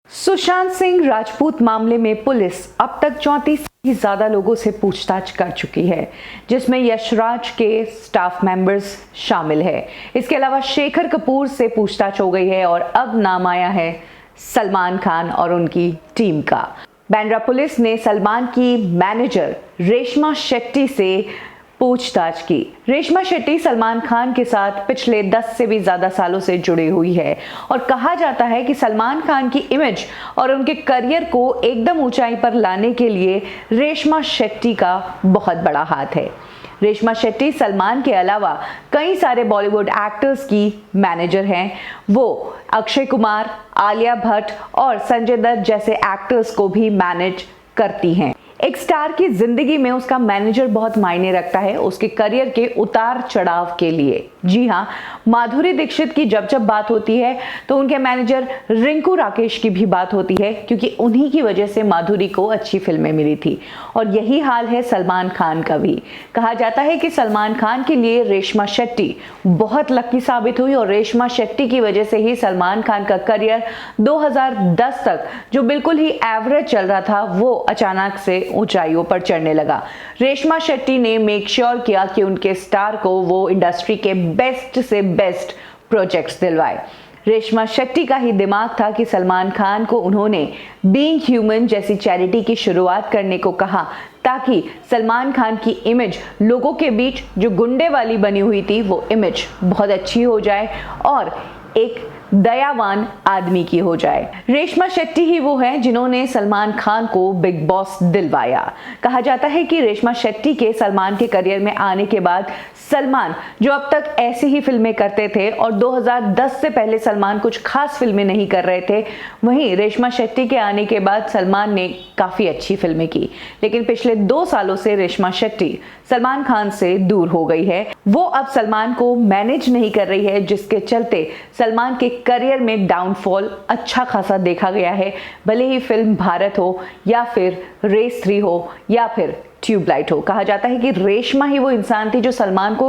सुशांत सिंह राजपूत मामले में पुलिस अब तक 34 से ज्यादा लोगों से पूछताछ कर चुकी है, जिसमें यशराज के स्टाफ मेंबर्स शामिल है। इसके अलावा शेखर कपूर से पूछताछ हो गई है और अब नाम आया है सलमान खान और उनकी टीम का। बांद्रा पुलिस ने सलमान की मैनेजर रेशमा शेट्टी से पूछताछ की। रेशमा शेट्टी सलमान खान के साथ पिछले 10 से भी ज्यादा सालों से जुड़ी हुई है और कहा जाता है कि सलमान खान की इमेज और उनके करियर को एकदम ऊंचाई पर लाने के लिए रेशमा शेट्टी का बहुत बड़ा हाथ है। रेशमा शेट्टी सलमान के अलावा कई सारे बॉलीवुड एक्टर्स की मैनेजर हैं। वो अक्षय कुमार, आलिया भट्ट और संजय दत्त जैसे एक्टर्स को भी मैनेज करती हैं। एक स्टार की जिंदगी में उसका मैनेजर बहुत मायने रखता है उसके करियर के उतार चढ़ाव के लिए। जी हाँ, माधुरी दीक्षित की जब जब बात होती है तो उनके मैनेजर रिंकू राकेश की भी बात होती है, क्योंकि उन्हीं की वजह से माधुरी को अच्छी फिल्में मिली थी। और यही हाल है सलमान खान का भी। कहा जाता है कि सलमान खान के लिए रेशमा शेट्टी बहुत लकी साबित हुई और रेशमा शेट्टी की वजह से ही सलमान खान का करियर 2010 तक जो बिल्कुल ही एवरेज चल रहा था, वो अचानक से ऊंचाइयों पर चढ़ने लगा। रेशमा शेट्टी ने मेक श्योर किया कि उनके स्टार को वो इंडस्ट्री के बेस्ट से बेस्ट प्रोजेक्ट्स दिलवाए। रेशमा शेट्टी का ही दिमाग था कि सलमान खान को उन्होंने बीइंग ह्यूमन जैसी चैरिटी की शुरुआत करने को कहा, ताकि सलमान खान की इमेज लोगों के बीच जो गुंडे वाली बनी हुई थी वो इमेज बहुत अच्छी हो जाए और एक दयावान आदमी की हो जाए। रेशमा शेट्टी ही वो है जिन्होंने सलमान खान को बिग बॉस दिलवाया। कहा जाता है कि रेशमा शेट्टी के सलमान के करियर में आने के बाद सलमान जो अब तक ऐसी ही फिल्में करते थे और 2010 से पहले सलमान कुछ खास फिल्में नहीं कर रहे थे, वहीं रेशमा शेट्टी के आने के बाद सलमान ने काफ़ी अच्छी फिल्में की। लेकिन पिछले 2 सालों से रेशमा शेट्टी सलमान खान से दूर हो गई है। वो अब सलमान को मैनेज नहीं कर रही है, जिसके चलते सलमान के करियर में डाउनफॉल अच्छा खासा देखा गया है। भले ही फिल्म भारत हो या फिर रेस 3 हो या फिर ट्यूबलाइट हो। कहा जाता है कि रेशमा ही वो इंसान थी जो सलमान को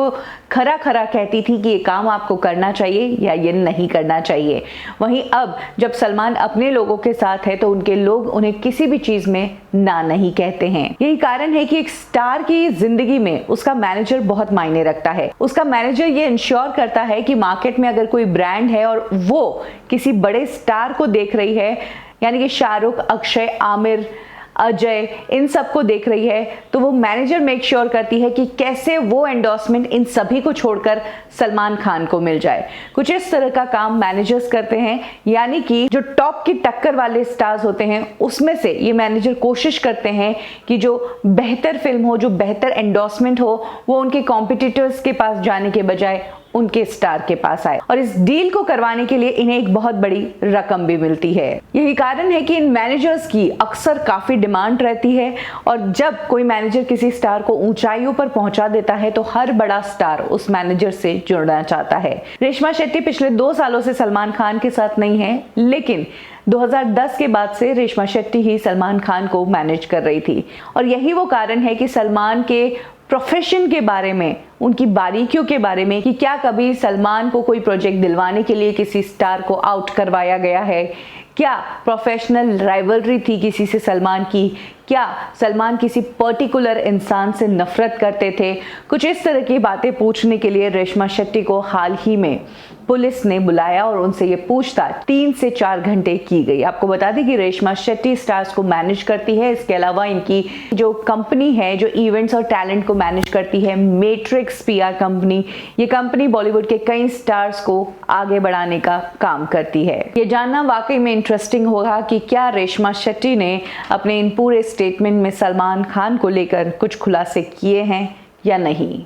खरा खरा कहती थी कि ये काम आपको करना चाहिए या ये नहीं करना चाहिए। वहीं अब जब सलमान अपने लोगों के साथ है तो उनके लोग उन्हें किसी भी चीज में ना नहीं कहते हैं। यही कारण है कि एक स्टार की जिंदगी में उसका मैनेजर बहुत मायने रखता है। उसका मैनेजर ये इंश्योर करता है कि मार्केट में अगर कोई ब्रांड है और वो किसी बड़े स्टार को देख रही है, यानी कि शाहरुख, अक्षय, आमिर, अजय, इन सबको देख रही है, तो वो मैनेजर मेक श्योर करती है कि कैसे वो एंडोर्समेंट इन सभी को छोड़कर सलमान खान को मिल जाए। कुछ इस तरह का काम मैनेजर्स करते हैं, यानी कि जो टॉप की टक्कर वाले स्टार्स होते हैं उसमें से ये मैनेजर कोशिश करते हैं कि जो बेहतर फिल्म हो, जो बेहतर एंडोर्समेंट हो, वो उनके कॉम्पिटिटर्स के पास जाने के बजाय उनके स्टार के पास आए। और इस डील को करवाने के लिए इन्हें एक बहुत बड़ी रकम भी मिलती है। यही कारण है कि इन मैनेजर्स की अक्सर काफी डिमांड रहती है और जब कोई मैनेजर किसी स्टार को ऊंचाइयों पर पहुंचा देता है तो हर बड़ा स्टार उस मैनेजर से जुड़ना चाहता है। रेशमा शेट्टी पिछले 2 सालों से सलमान खान के साथ नहीं है, लेकिन 2010 के बाद से रेशमा शेट्टी ही सलमान खान को मैनेज कर रही थी। और यही वो कारण है कि सलमान के प्रोफेशन के बारे में, उनकी बारीकियों के बारे में, कि क्या कभी सलमान को कोई प्रोजेक्ट दिलवाने के लिए किसी स्टार को आउट करवाया गया है, क्या प्रोफेशनल राइवलरी थी किसी से सलमान की, क्या सलमान किसी पर्टिकुलर इंसान से नफरत करते थे। कुछ इस तरह की बातें पूछने के लिए रेशमा शेट्टी को हाल ही में पुलिस ने बुलाया और उनसे ये पूछताछ 3 से 4 घंटे की गई। आपको बता दें कि रेशमा शेट्टी स्टार्स को मैनेज करती है। इसके अलावा इनकी जो कंपनी है जो इवेंट्स और टैलेंट को मैनेज करती है, मैट्रिक्स PR कंपनी, ये कंपनी बॉलीवुड के कई स्टार्स को आगे बढ़ाने का काम करती है। ये जानना वाकई में इंटरेस्टिंग होगा कि क्या रेशमा शेट्टी ने अपने इन पूरे स्टेटमेंट में सलमान खान को लेकर कुछ खुलासे किए हैं या नहीं।